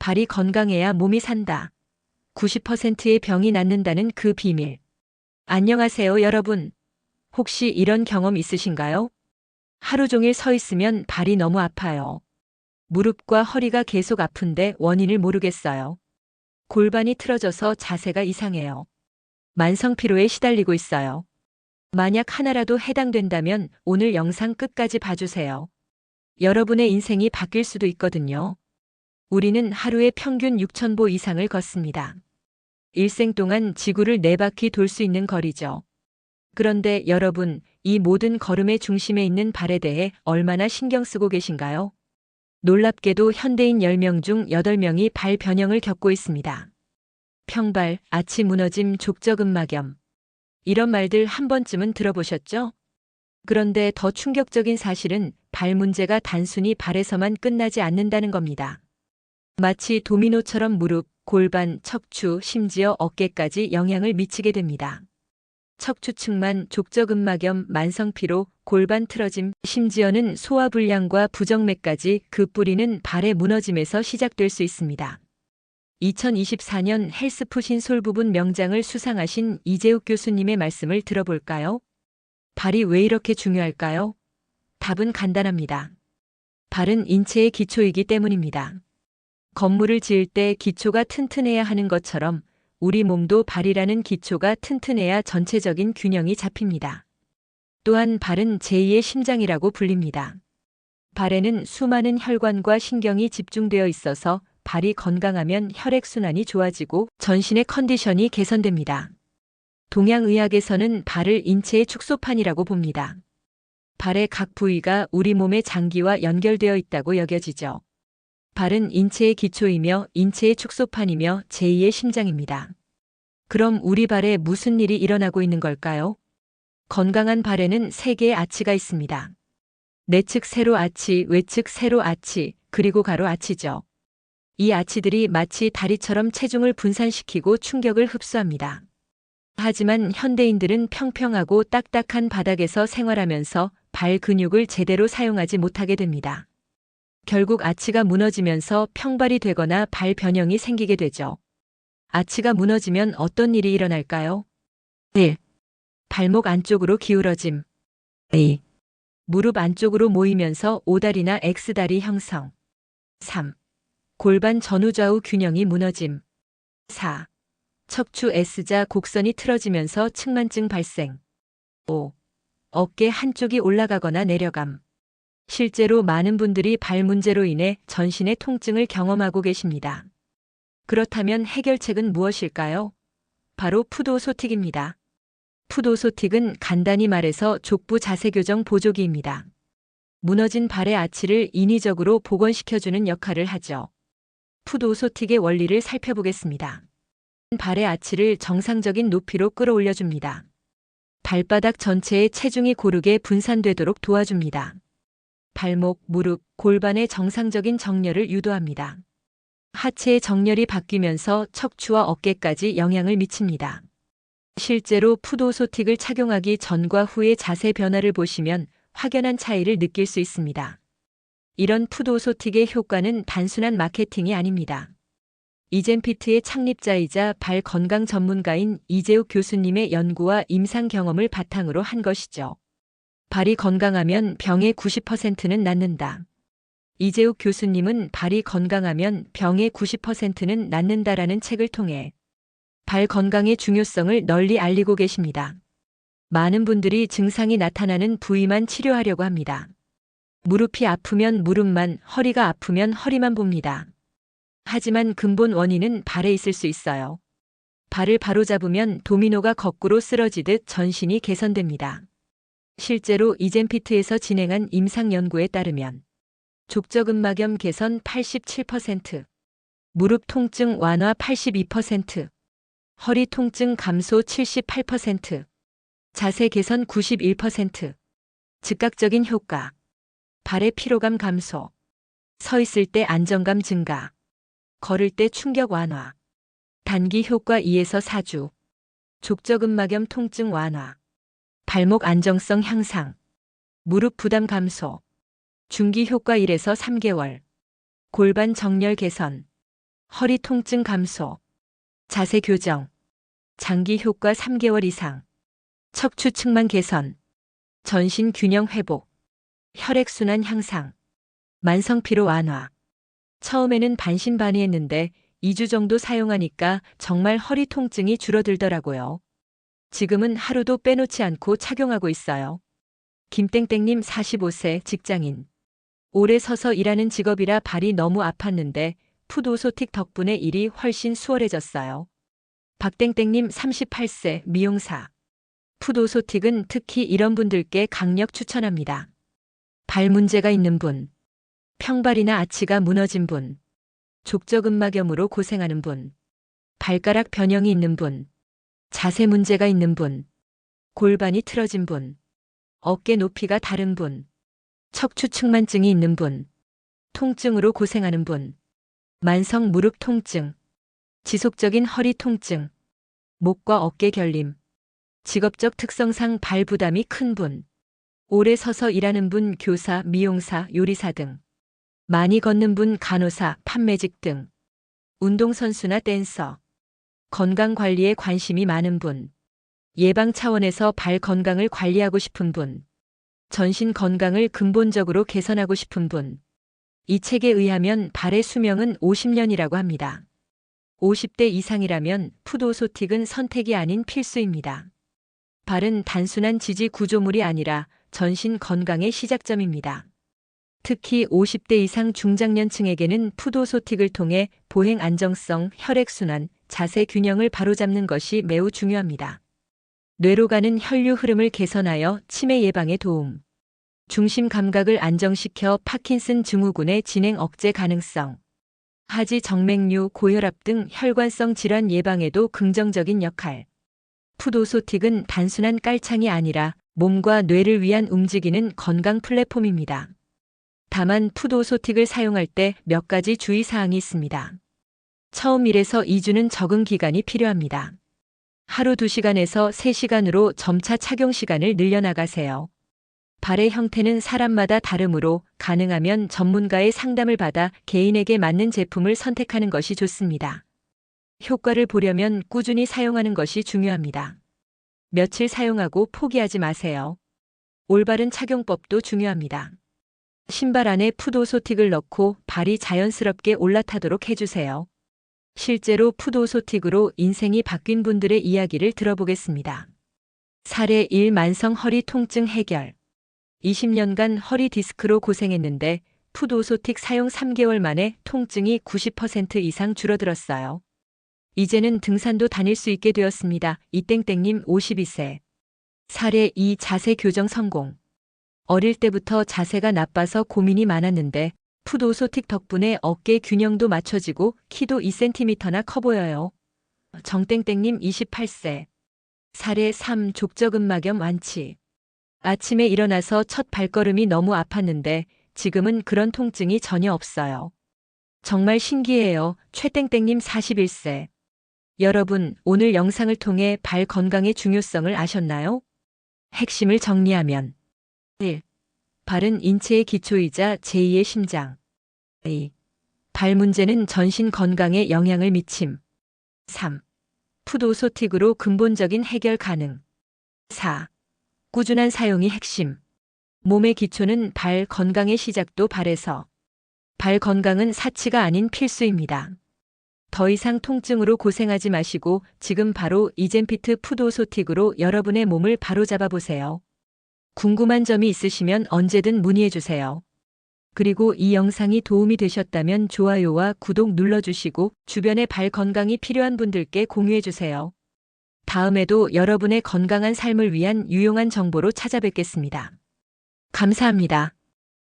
발이 건강해야 몸이 산다. 90%의 병이 낫는다는 그 비밀. 안녕하세요, 여러분. 혹시 이런 경험 있으신가요? 하루 종일 서 있으면 발이 너무 아파요. 무릎과 허리가 계속 아픈데 원인을 모르겠어요. 골반이 틀어져서 자세가 이상해요. 만성 피로에 시달리고 있어요. 만약 하나라도 해당된다면 오늘 영상 끝까지 봐주세요. 여러분의 인생이 바뀔 수도 있거든요. 우리는 하루에 평균 6,000보 이상을 걷습니다. 일생 동안 지구를 4바퀴 돌 수 있는 거리죠. 그런데 여러분, 이 모든 걸음의 중심에 있는 발에 대해 얼마나 신경 쓰고 계신가요? 놀랍게도 현대인 10명 중 8명이 발 변형을 겪고 있습니다. 평발, 아치 무너짐, 족저근막염. 이런 말들 한 번쯤은 들어보셨죠? 그런데 더 충격적인 사실은 발 문제가 단순히 발에서만 끝나지 않는다는 겁니다. 마치 도미노처럼 무릎, 골반, 척추, 심지어 어깨까지 영향을 미치게 됩니다. 척추측만, 족저근막염, 만성피로, 골반 틀어짐, 심지어는 소화불량과 부정맥까지 그 뿌리는 발의 무너짐에서 시작될 수 있습니다. 2024년 헬스푸 신솔 부분 명장을 수상하신 이재욱 교수님의 말씀을 들어볼까요? 발이 왜 이렇게 중요할까요? 답은 간단합니다. 발은 인체의 기초이기 때문입니다. 건물을 지을 때 기초가 튼튼해야 하는 것처럼 우리 몸도 발이라는 기초가 튼튼해야 전체적인 균형이 잡힙니다. 또한 발은 제2의 심장이라고 불립니다. 발에는 수많은 혈관과 신경이 집중되어 있어서 발이 건강하면 혈액순환이 좋아지고 전신의 컨디션이 개선됩니다. 동양의학에서는 발을 인체의 축소판이라고 봅니다. 발의 각 부위가 우리 몸의 장기와 연결되어 있다고 여겨지죠. 발은 인체의 기초이며 인체의 축소판이며 제2의 심장입니다. 그럼 우리 발에 무슨 일이 일어나고 있는 걸까요? 건강한 발에는 3개의 아치가 있습니다. 내측 세로 아치, 외측 세로 아치, 그리고 가로 아치죠. 이 아치들이 마치 다리처럼 체중을 분산시키고 충격을 흡수합니다. 하지만 현대인들은 평평하고 딱딱한 바닥에서 생활하면서 발 근육을 제대로 사용하지 못하게 됩니다. 결국 아치가 무너지면서 평발이 되거나 발 변형이 생기게 되죠. 아치가 무너지면 어떤 일이 일어날까요? 1. 발목 안쪽으로 기울어짐. 2. 무릎 안쪽으로 모이면서 오다리나 X다리 형성. 3. 골반 전후좌우 균형이 무너짐. 4. 척추 S자 곡선이 틀어지면서 측만증 발생. 5. 어깨 한쪽이 올라가거나 내려감. 실제로 많은 분들이 발 문제로 인해 전신의 통증을 경험하고 계십니다. 그렇다면 해결책은 무엇일까요? 바로 풋오소틱입니다. 풋오소틱은 간단히 말해서 족부 자세 교정 보조기입니다. 무너진 발의 아치를 인위적으로 복원시켜주는 역할을 하죠. 풋오소틱의 원리를 살펴보겠습니다. 발의 아치를 정상적인 높이로 끌어올려줍니다. 발바닥 전체에 체중이 고르게 분산되도록 도와줍니다. 발목, 무릎, 골반의 정상적인 정렬을 유도합니다. 하체의 정렬이 바뀌면서 척추와 어깨까지 영향을 미칩니다. 실제로 풋오소틱을 착용하기 전과 후의 자세 변화를 보시면 확연한 차이를 느낄 수 있습니다. 이런 풋오소틱의 효과는 단순한 마케팅이 아닙니다. 이젠피트의 창립자이자 발 건강 전문가인 이재욱 교수님의 연구와 임상 경험을 바탕으로 한 것이죠. 발이 건강하면 병의 90%는 낫는다. 이재욱 교수님은 발이 건강하면 병의 90%는 낫는다라는 책을 통해 발 건강의 중요성을 널리 알리고 계십니다. 많은 분들이 증상이 나타나는 부위만 치료하려고 합니다. 무릎이 아프면 무릎만, 허리가 아프면 허리만 봅니다. 하지만 근본 원인은 발에 있을 수 있어요. 발을 바로잡으면 도미노가 거꾸로 쓰러지듯 전신이 개선됩니다. 실제로 이젠피트에서 진행한 임상 연구에 따르면 족저근막염 개선 87%, 무릎 통증 완화 82%, 허리 통증 감소 78%, 자세 개선 91%, 즉각적인 효과, 발의 피로감 감소, 서 있을 때 안정감 증가, 걸을 때 충격 완화, 단기 효과 2에서 4주, 족저근막염 통증 완화, 발목 안정성 향상, 무릎 부담 감소, 중기 효과 1에서 3개월, 골반 정렬 개선, 허리 통증 감소, 자세 교정, 장기 효과 3개월 이상, 척추 측만 개선, 전신 균형 회복, 혈액순환 향상, 만성 피로 완화. 처음에는 반신반의했는데 2주 정도 사용하니까 정말 허리 통증이 줄어들더라고요. 지금은 하루도 빼놓지 않고 착용하고 있어요. 김땡땡님 45세 직장인. 오래 서서 일하는 직업이라 발이 너무 아팠는데 풋오소틱 덕분에 일이 훨씬 수월해졌어요. 박땡땡님 38세 미용사. 풋오소틱은 특히 이런 분들께 강력 추천합니다. 발 문제가 있는 분, 평발이나 아치가 무너진 분, 족저근막염으로 고생하는 분, 발가락 변형이 있는 분, 자세 문제가 있는 분, 골반이 틀어진 분, 어깨 높이가 다른 분, 척추 측만증이 있는 분, 통증으로 고생하는 분, 만성 무릎 통증, 지속적인 허리 통증, 목과 어깨 결림, 직업적 특성상 발 부담이 큰 분, 오래 서서 일하는 분, 교사, 미용사, 요리사 등, 많이 걷는 분, 간호사, 판매직 등, 운동선수나 댄서, 건강관리에 관심이 많은 분, 예방 차원에서 발 건강을 관리하고 싶은 분, 전신 건강을 근본적으로 개선하고 싶은 분. 이 책에 의하면 발의 수명은 50년이라고 합니다. 50대 이상이라면 풋오소틱은 선택이 아닌 필수입니다. 발은 단순한 지지 구조물이 아니라 전신 건강의 시작점입니다. 특히 50대 이상 중장년층에게는 풋오소틱을 통해 보행 안정성, 혈액순환, 자세 균형을 바로잡는 것이 매우 중요합니다. 뇌로 가는 혈류 흐름을 개선하여 치매 예방에 도움. 중심 감각을 안정시켜 파킨슨 증후군의 진행 억제 가능성. 하지 정맥류, 고혈압 등 혈관성 질환 예방에도 긍정적인 역할. 풋오소틱은 단순한 깔창이 아니라 몸과 뇌를 위한 움직이는 건강 플랫폼입니다. 다만 풋오소틱을 사용할 때 몇 가지 주의사항이 있습니다. 처음 1에서 2주는 적응 기간이 필요합니다. 하루 2시간에서 3시간으로 점차 착용 시간을 늘려나가세요. 발의 형태는 사람마다 다르므로 가능하면 전문가의 상담을 받아 개인에게 맞는 제품을 선택하는 것이 좋습니다. 효과를 보려면 꾸준히 사용하는 것이 중요합니다. 며칠 사용하고 포기하지 마세요. 올바른 착용법도 중요합니다. 신발 안에 풋오소틱을 넣고 발이 자연스럽게 올라타도록 해주세요. 실제로 풋오소틱으로 인생이 바뀐 분들의 이야기를 들어보겠습니다. 사례 1. 만성 허리 통증 해결. 20년간 허리 디스크로 고생했는데 풋오소틱 사용 3개월 만에 통증이 90% 이상 줄어들었어요. 이제는 등산도 다닐 수 있게 되었습니다. 이땡땡님 52세. 사례 2. 자세 교정 성공. 어릴 때부터 자세가 나빠서 고민이 많았는데 풋오소틱 덕분에 어깨 균형도 맞춰지고 키도 2cm나 커 보여요. 정땡땡님 28세. 사례 3. 족저근막염 완치. 아침에 일어나서 첫 발걸음이 너무 아팠는데 지금은 그런 통증이 전혀 없어요. 정말 신기해요. 최땡땡님 41세. 여러분, 오늘 영상을 통해 발 건강의 중요성을 아셨나요? 핵심을 정리하면 1. 발은 인체의 기초이자 제2의 심장. 2. 발 문제는 전신 건강에 영향을 미침. 3. 풋오소틱으로 근본적인 해결 가능. 4. 꾸준한 사용이 핵심. 몸의 기초는 발 건강의 시작도 발에서. 발 건강은 사치가 아닌 필수입니다. 더 이상 통증으로 고생하지 마시고 지금 바로 이젠피트 풋오소틱으로 여러분의 몸을 바로잡아 보세요. 궁금한 점이 있으시면 언제든 문의해 주세요. 그리고 이 영상이 도움이 되셨다면 좋아요와 구독 눌러주시고 주변에 발 건강이 필요한 분들께 공유해 주세요. 다음에도 여러분의 건강한 삶을 위한 유용한 정보로 찾아뵙겠습니다. 감사합니다.